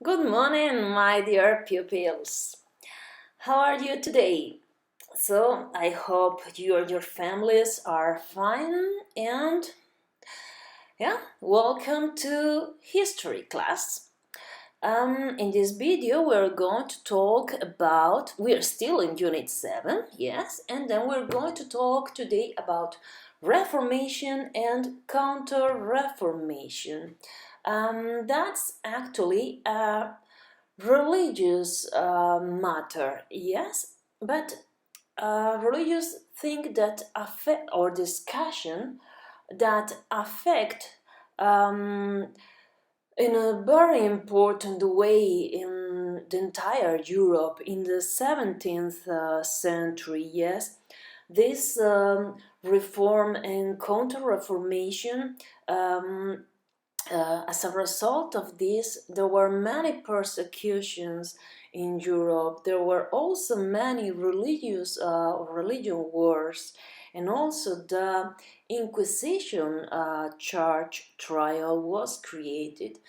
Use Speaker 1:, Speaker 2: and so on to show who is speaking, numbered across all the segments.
Speaker 1: Good morning, my dear pupils. How are you today? So, I hope you and your families are fine and welcome to history class. In this video, we're going to talk about, we're still in Unit 7, yes, and then we're going to talk today about Reformation and Counter-Reformation. That's actually a religious matter, yes, but religious thing that affect or discussion that affect in a very important way in the entire Europe in the 17th century, yes. This reform and counter-reformation as a result of this, there were many persecutions in Europe. There were also many religion wars, and also the Inquisition charge trial was created.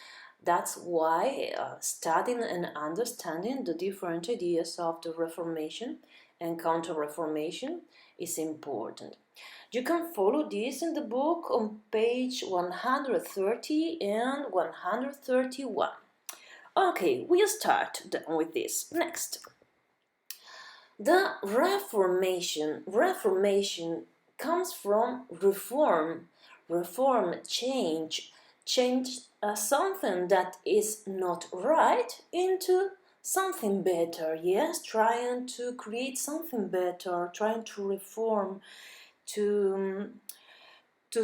Speaker 1: That's why studying and understanding the different ideas of the Reformation and Counter-Reformation is important. You can follow this in the book on page 130 and 131. Okay, we'll start with this. Next. The Reformation comes from reform, change something that is not right into something better, yes, trying to create something better, trying to reform, to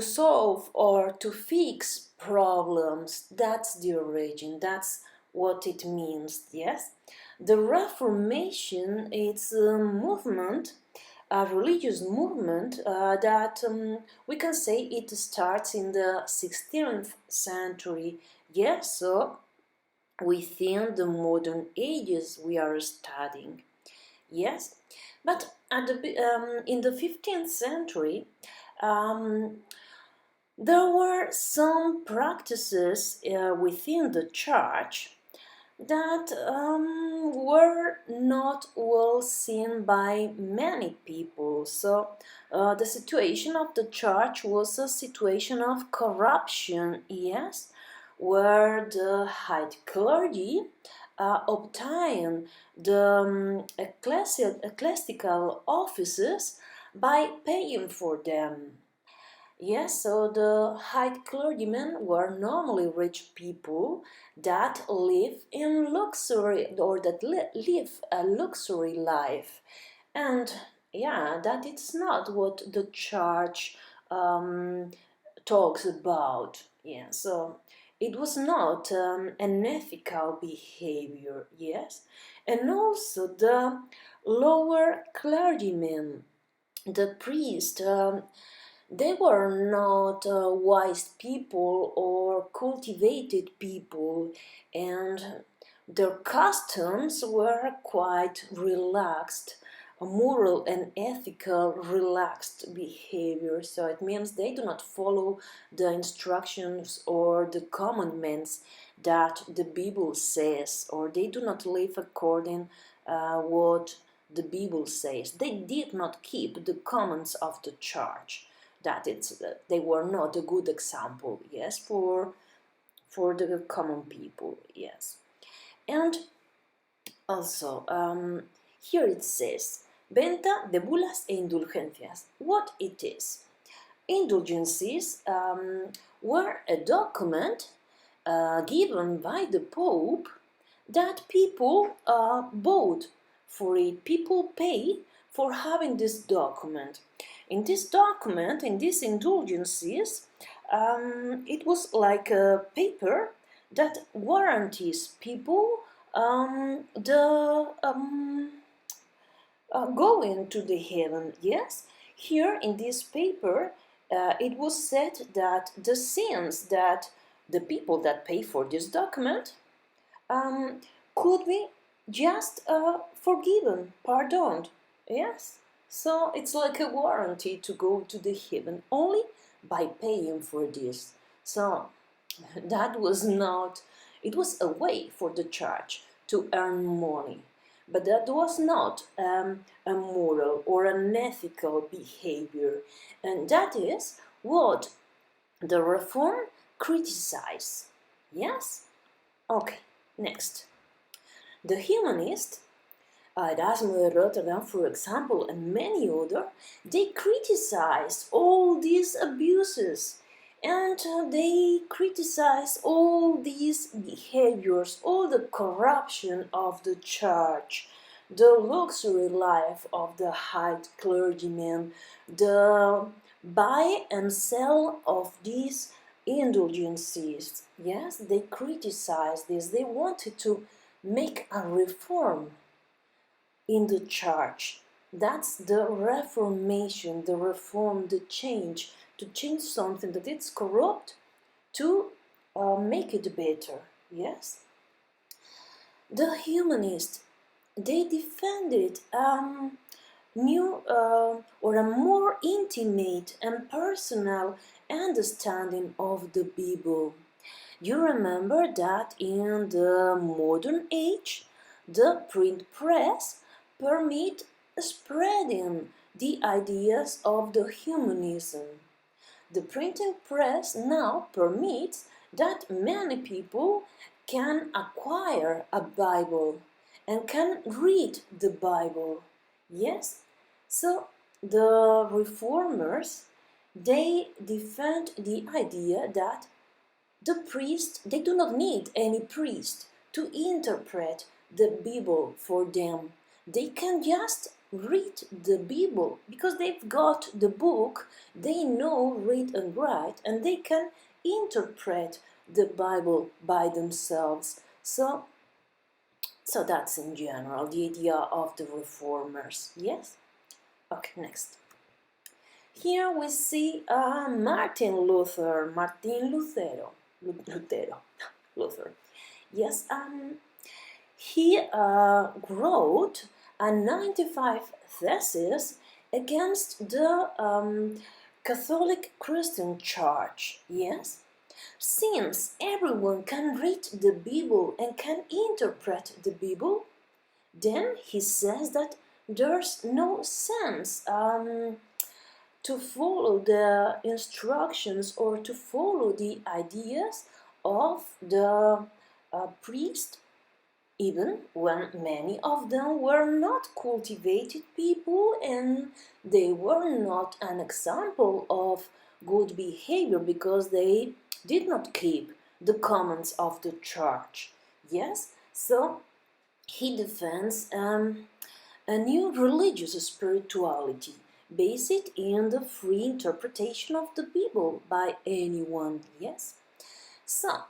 Speaker 1: solve or to fix problems. That's the origin, that's what it means, yes. The Reformation is a movement, a religious movement that we can say it starts in the 16th century, yes, so within the modern ages we are studying, yes. But in the 15th century, um, there were some practices within the church that were not well seen by many people. So the situation of the church was a situation of corruption, yes, where the high clergy obtained the ecclesiastical offices by paying for them. Yes, so the high clergymen were normally rich people that live in luxury or that live a luxury life. And yeah, that it's not what the church talks about. Yeah, so it was not an ethical behavior, yes. And also the lower clergymen, the priest, they were not wise people or cultivated people, and their customs were quite relaxed, a moral and ethical relaxed behavior. So it means they do not follow the instructions or the commandments that the Bible says, or they do not live according what the Bible says. They did not keep the commands of the church. That they were not a good example, yes, for the common people, yes. And also here it says venta de bulas e indulgencias. What it is? Indulgences were a document given by the Pope that people bought for it. People pay for having this document. In this document, in these indulgences, it was like a paper that guarantees people the going to the heaven. Yes, here in this paper, it was said that the sins that the people that pay for this document could be just forgiven, pardoned. Yes, so it's like a warranty to go to the heaven only by paying for this. So that was not It was a way for the church to earn money. But that was not a moral or an ethical behavior. And that is what the Reform criticized. Yes? Okay, next. The humanists, Erasmus of Rotterdam, for example, and many others, they criticized all these abuses and they criticized all these behaviors, all the corruption of the church, the luxury life of the high clergymen, the buy and sell of these indulgences. Yes, they criticized this. They wanted to make a reform in the church. That's the Reformation, the reform, the change, to change something that is corrupt to make it better. Yes? The humanists, they defended new or a more intimate and personal understanding of the Bible. You remember that in the modern age, the print press permit spreading the ideas of the humanism. The printing press now permits that many people can acquire a Bible and can read the Bible. Yes? So the reformers, they defend the idea that the priest, they do not need any priest to interpret the Bible for them. They can just read the Bible because they've got the book, they know read and write, and they can interpret the Bible by themselves. So that's in general the idea of the reformers. Yes? Okay, next. Here we see Martin Luther. Luther. Yes, he wrote a 95 thesis against the Catholic Christian Church. Yes, since everyone can read the Bible and can interpret the Bible, then he says that there's no sense to follow the instructions or to follow the ideas of the priest, even when many of them were not cultivated people and they were not an example of good behavior because they did not keep the commands of the church. Yes, so he defends a new religious spirituality based in the free interpretation of the Bible by anyone. Yes? So,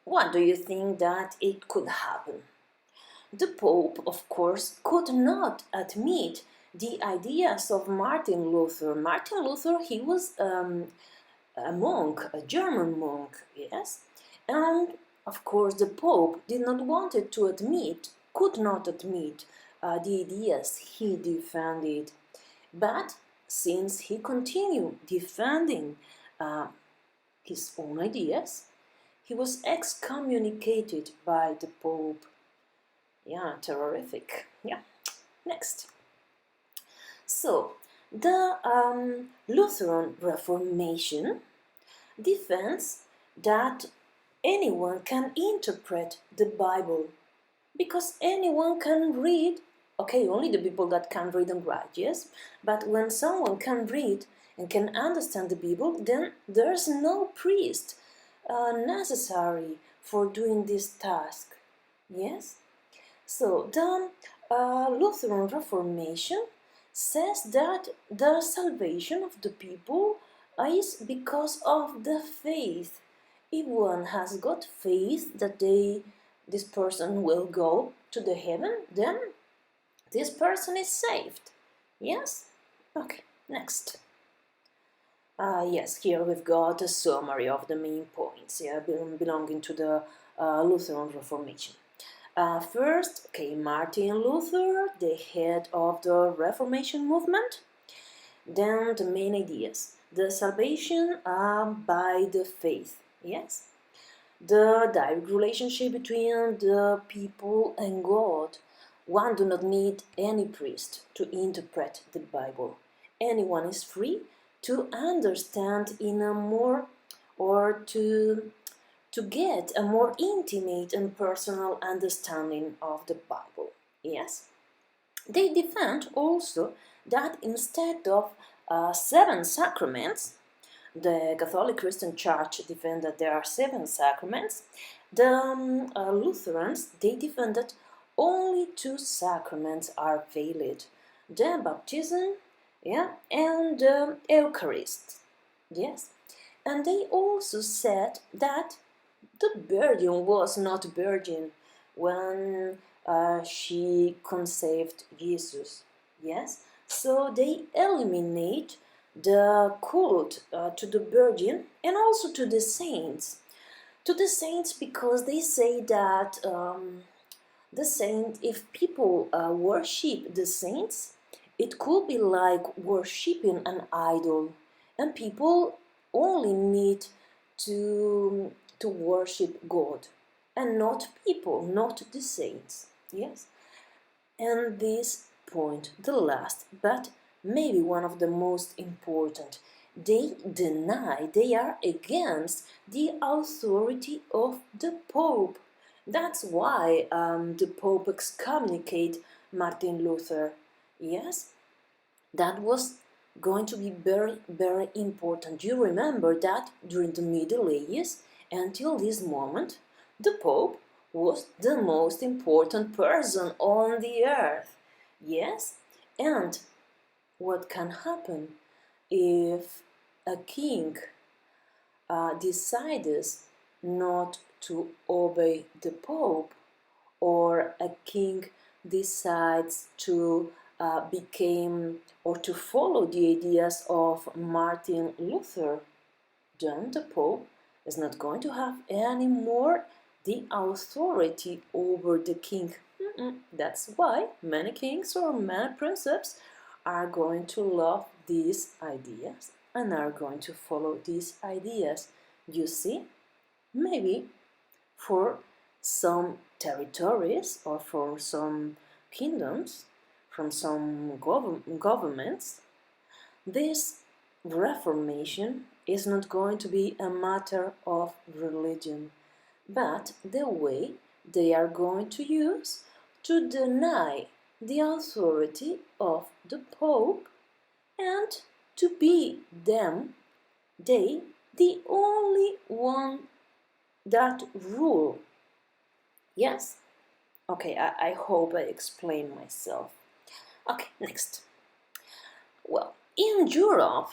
Speaker 1: what do you think that it could happen? The Pope, of course, could not admit the ideas of Martin Luther. Martin Luther, he was a monk, a German monk, yes? And, of course, the Pope did not want to admit, could not admit the ideas he defended. But since he continued defending his own ideas, he was excommunicated by the Pope. Yeah, terrific. Yeah, next. So, the Lutheran Reformation defends that anyone can interpret the Bible because anyone can read. Okay, only the people that can read and write, yes? But when someone can read and can understand the Bible, then there's no priest necessary for doing this task, yes? So, the Lutheran Reformation says that the salvation of the people is because of the faith. If one has got faith that this person will go to the heaven, then this person is saved. Yes? Okay, next. Yes, here we've got a summary of the main points belonging to the Lutheran Reformation. First, okay, Martin Luther, the head of the Reformation movement. Then the main ideas. The salvation by the faith. Yes? the direct relationship between the people and God. One do not need any priest to interpret the Bible. Anyone is free to understand in a more or to get a more intimate and personal understanding of the Bible. Yes, they defend also that instead of seven sacraments, the Catholic Christian Church defend that there are seven sacraments. The Lutherans, they defend that only two sacraments are valid: the baptism, yeah, and the Eucharist. Yes, and they also said that the Virgin was not virgin when she conceived Jesus. Yes, so they eliminate the cult to the Virgin and also to the saints. To the saints because they say that the saint, if people worship the saints, it could be like worshiping an idol, and people only need to worship God and not people, not the saints. Yes, and this point, the last, but maybe one of the most important, they deny, they are against the authority of the Pope. That's why the Pope excommunicate Martin Luther. Yes, that was going to be very, very important. You remember that during the Middle Ages, until this moment, the Pope was the most important person on the earth. Yes, and what can happen if a king decides not to obey the Pope, or a king decides to become or to follow the ideas of Martin Luther? Then the Pope is not going to have any more the authority over the king. That's why many kings or many princes are going to love these ideas and are going to follow these ideas. You see, maybe for some territories or for some kingdoms, from some governments, this Reformation is not going to be a matter of religion, but the way they are going to use to deny the authority of the Pope and to be they, the only one that rule. Yes? Okay, I hope I explained myself. Okay, next. Well, in Europe,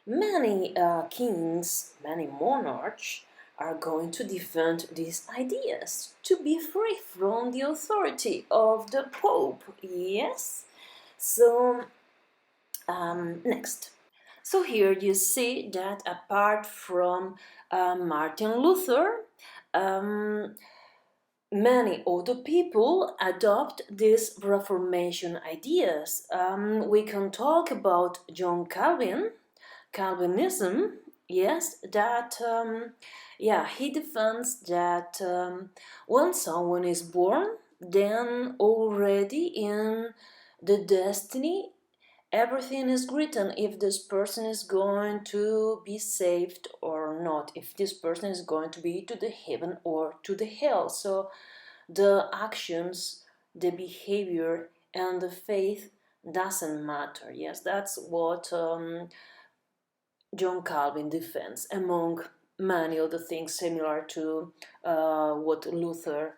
Speaker 1: many kings, many monarchs are going to defend these ideas to be free from the authority of the Pope. Yes? So, next. So here you see that apart from Martin Luther, many other people adopt these Reformation ideas. We can talk about John Calvin, Calvinism. Yes, that he defends that when someone is born, then already in the destiny everything is written if this person is going to be saved or not, if this person is going to be to the heaven or to the hell. So the actions, the behavior, and the faith doesn't matter. Yes, that's what John Calvin defends, among many other things similar to what Luther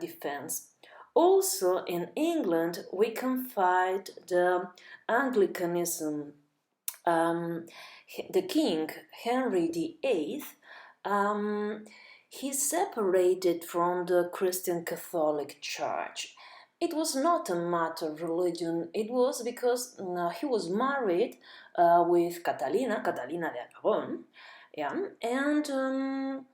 Speaker 1: defends. Also, in England, we can find the Anglicanism. The king, Henry VIII, he separated from the Christian Catholic Church. It was not a matter of religion, it was because he was married with Catalina de Aragon, yeah, and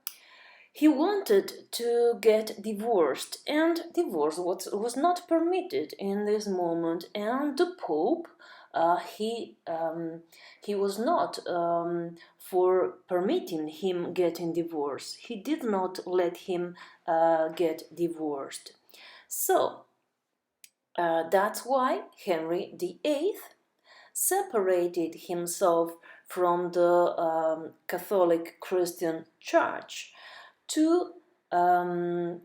Speaker 1: he wanted to get divorced, and divorce was not permitted in this moment, and the Pope he was not for permitting him getting divorced. He did not let him get divorced. So that's why Henry VIII separated himself from the Catholic Christian Church to um,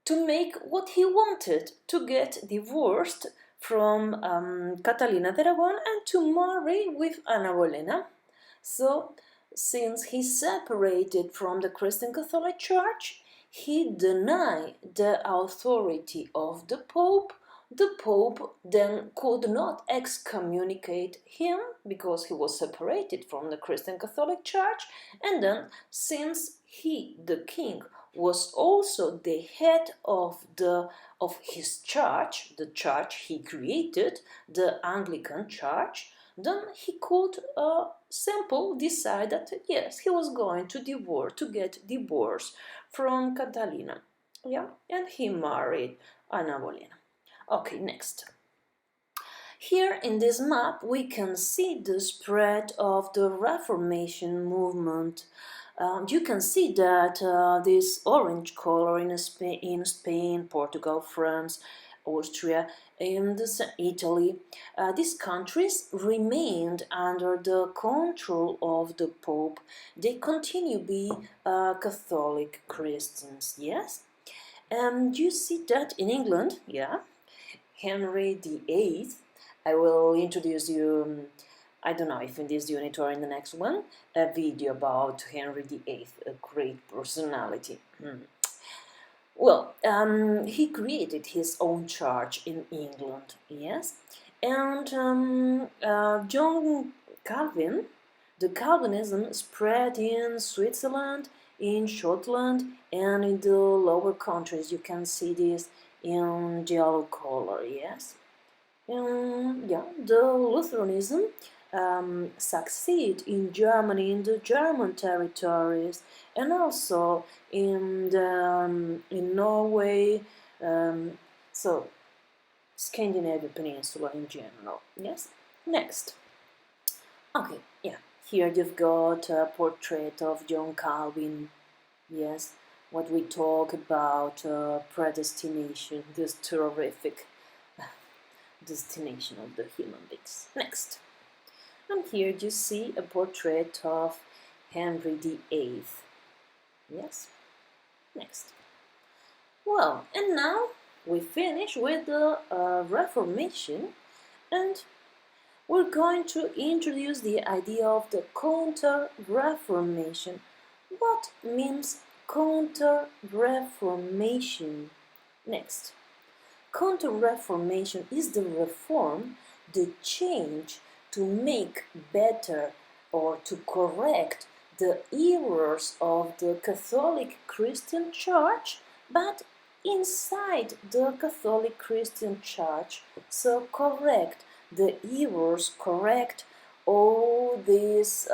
Speaker 1: to make what he wanted, to get divorced from Catalina de Aragon and to marry with Ana Bolena. So, since he separated from the Christian Catholic Church, he denied the authority of the Pope. The Pope then could not excommunicate him because he was separated from the Christian Catholic Church, and then, since he, the king, was also the head of his church, the church he created, the Anglican Church, then he could simple decide that yes, he was going to get divorced from Catalina. Yeah, and he married Ana Bolena. Okay, next. Here in this map we can see the spread of the Reformation movement. You can see that this orange color in Spain, Portugal, France, Austria, and Italy, these countries remained under the control of the Pope. They continue to be Catholic Christians, yes? And you see that in England, yeah, Henry VIII. I will introduce you, I don't know if in this unit or in the next one, a video about Henry VIII, a great personality. Well, he created his own church in England, yes, and John Calvin, the Calvinism spread in Switzerland, in Scotland, and in the lower countries. You can see this in yellow color, yes. Yeah, the Lutheranism succeed in Germany, in the German territories, and also in Norway, so Scandinavia Peninsula in general. Yes. Next. Okay. Yeah. Here you've got a portrait of John Calvin. Yes. What we talk about predestination. This terrific destination of the human beings. Next. And here you see a portrait of Henry VIII. Yes? Next. Well, and now we finish with the Reformation, and we're going to introduce the idea of the Counter-Reformation. What means Counter-Reformation? Next. Counter-Reformation is the reform, the change to make better or to correct the errors of the Catholic Christian Church, but inside the Catholic Christian Church. So correct the errors, correct all this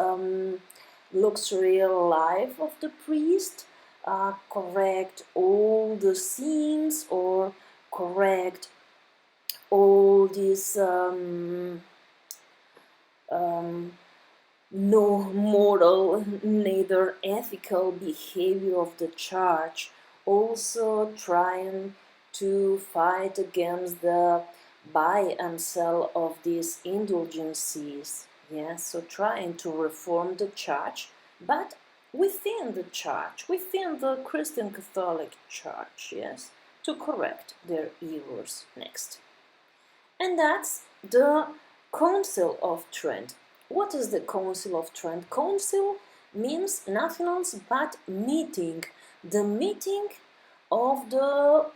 Speaker 1: luxury life of the priest, correct all the sins, or correct all this no moral, neither ethical behavior of the church. Also trying to fight against the buy and sell of these indulgences. Yes, so trying to reform the church, but within the church, within the Christian Catholic Church, yes, to correct their errors. Next. And that's the Council of Trent. What is the Council of Trent? Council means nothing else but meeting. The meeting of the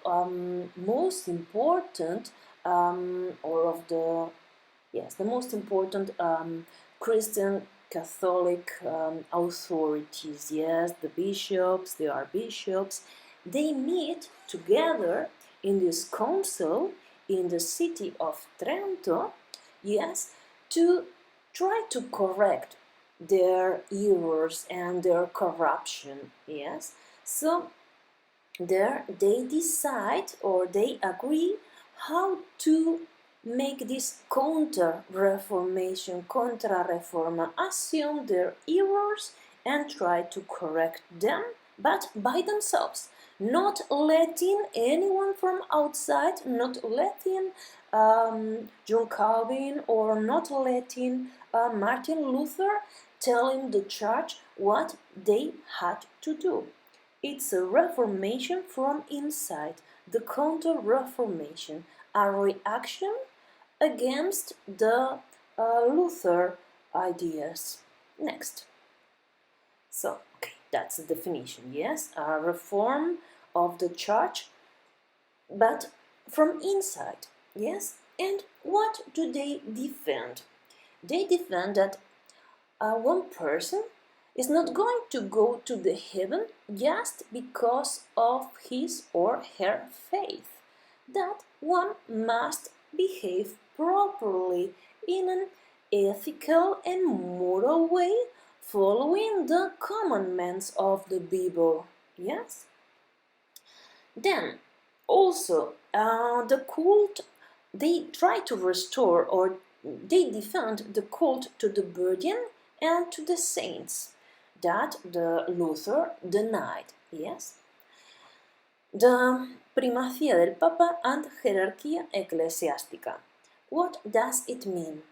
Speaker 1: most important the most important Christian Catholic authorities. Yes, the bishops, the archbishops, they meet together in this council in the city of Trento, yes, to try to correct their errors and their corruption, yes. So there they decide or they agree how to make this counter-reformation, contra-reforma, assume their errors and try to correct them, but by themselves, not letting anyone from outside, not letting John Calvin or not letting Martin Luther telling the church what they had to do. It's a reformation from inside, the counter-reformation, a reaction against the Luther ideas. Next. So, okay, that's the definition, yes? A reform of the church, but from inside, yes? And what do they defend? They defend that one person is not going to go to the heaven just because of his or her faith. That one must behave properly in an ethical and moral way, following the commandments of the Bible. Yes? Then, also, the cult, they try to restore or they defend the cult to the Virgin and to the saints that the Luther denied. Yes? The primacía del Papa and jerarquía eclesiástica. What does it mean?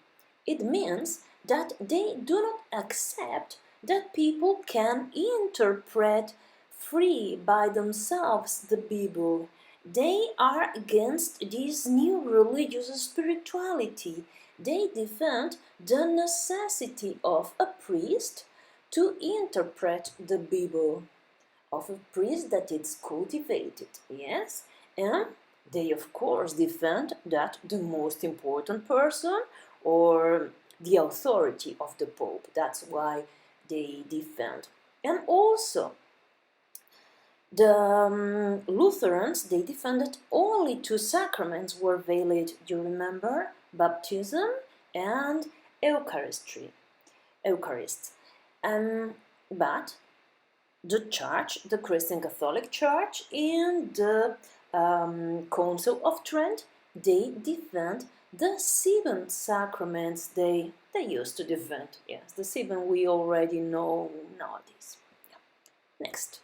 Speaker 1: It means that they do not accept that people can interpret free by themselves the Bible. They are against this new religious spirituality. They defend the necessity of a priest to interpret the Bible, of a priest that is cultivated, yes? And they of course defend that the most important person or the authority of the Pope. That's why they defend. And also the Lutherans, they defend that only two sacraments were valid. You remember? Baptism and Eucharist. But the Church, the Christian Catholic Church, and the Council of Trent, they defend the seven sacraments they used to defend. Yes, the seven we already know nowadays. Yeah. Next.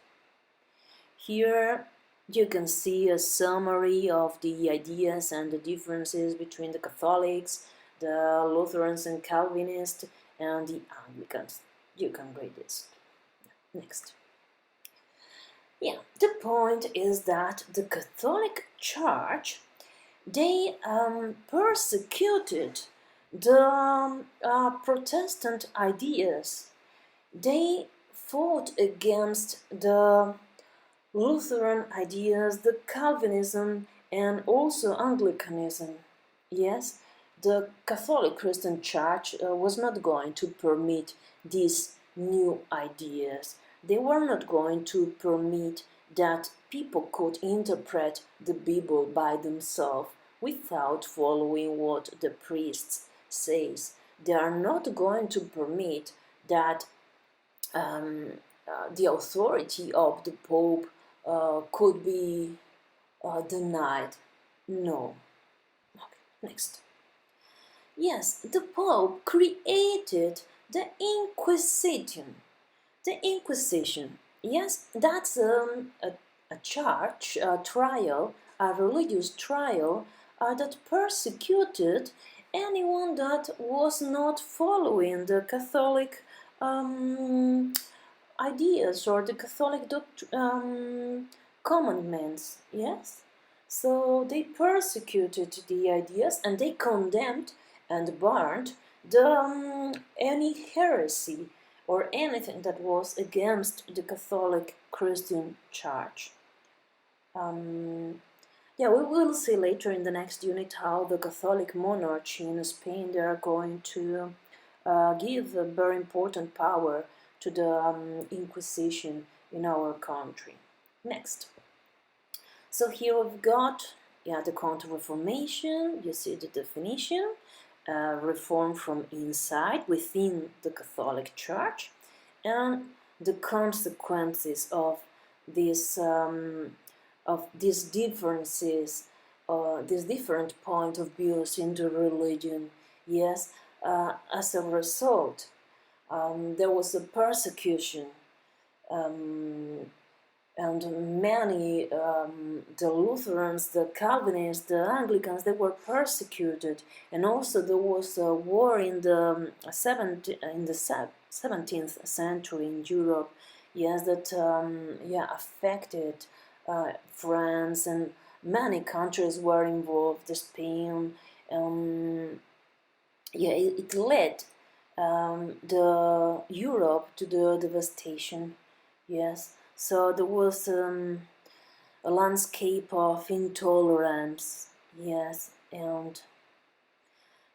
Speaker 1: Here you can see a summary of the ideas and the differences between the Catholics, the Lutherans and Calvinists, and the Anglicans. You can read this. Next. Yeah, the point is that the Catholic Church, they persecuted the Protestant ideas. They fought against the Lutheran ideas, the Calvinism, and also Anglicanism. Yes, the Catholic Christian Church was not going to permit these new ideas. They were not going to permit that people could interpret the Bible by themselves without following what the priests says. They are not going to permit that the authority of the Pope could be denied. No. Okay, next. Yes, the Pope created the Inquisition. The Inquisition, yes, that's a charge, a trial, a religious trial that persecuted anyone that was not following the Catholic ideas or the Catholic commandments, yes? So they persecuted the ideas and they condemned and burned any heresy or anything that was against the Catholic Christian Church. Yeah, we will see later in the next unit how the Catholic monarchy in Spain, they are going to give a very important power to the Inquisition in our country. Next. So here we've got the Counter-Reformation, you see the definition, reform from inside, within the Catholic Church, and the consequences of these differences these different point of views in the religion. Yes, as a result, there was a persecution, um, and many, the Lutherans, the Calvinists, the Anglicans, they were persecuted, and also there was a war in the 17th century in Europe, yes, that yeah, affected France, and many countries were involved. Spain, yeah, it led the Europe to the devastation. Yes, so there was a landscape of intolerance. Yes, and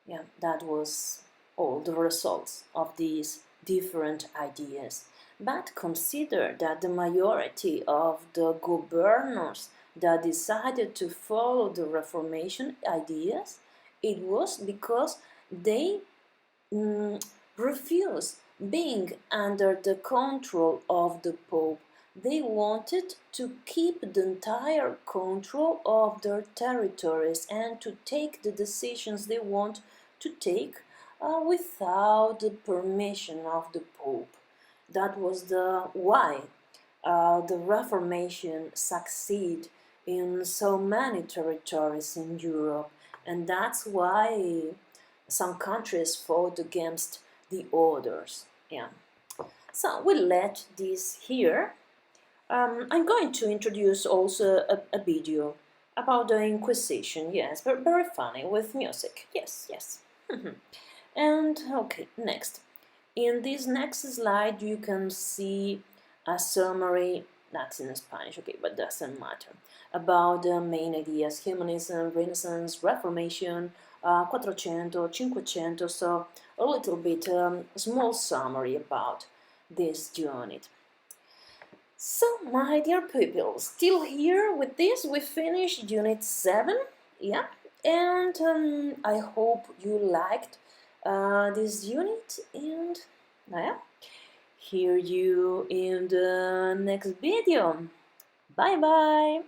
Speaker 1: yeah, that was all the results of these different ideas. But consider that the majority of the governors that decided to follow the Reformation ideas, it was because they mm, refused being under the control of the Pope. They wanted to keep the entire control of their territories and to take the decisions they want to take without the permission of the Pope. That was the why the Reformation succeed in so many territories in Europe, and that's why some countries fought against the others. Yeah. So we'll let this here. I'm going to introduce also a video about the Inquisition. Yes, very funny with music. Yes, yes. And okay, next. In this next slide, you can see a summary, that's in Spanish, okay, but doesn't matter, about the main ideas: humanism, Renaissance, Reformation, 400, 500, so a little bit small summary about this unit. So, my dear people, still here with this, we finished Unit 7, yeah, and I hope you liked this unit, and yeah, hear you in the next video. Bye bye!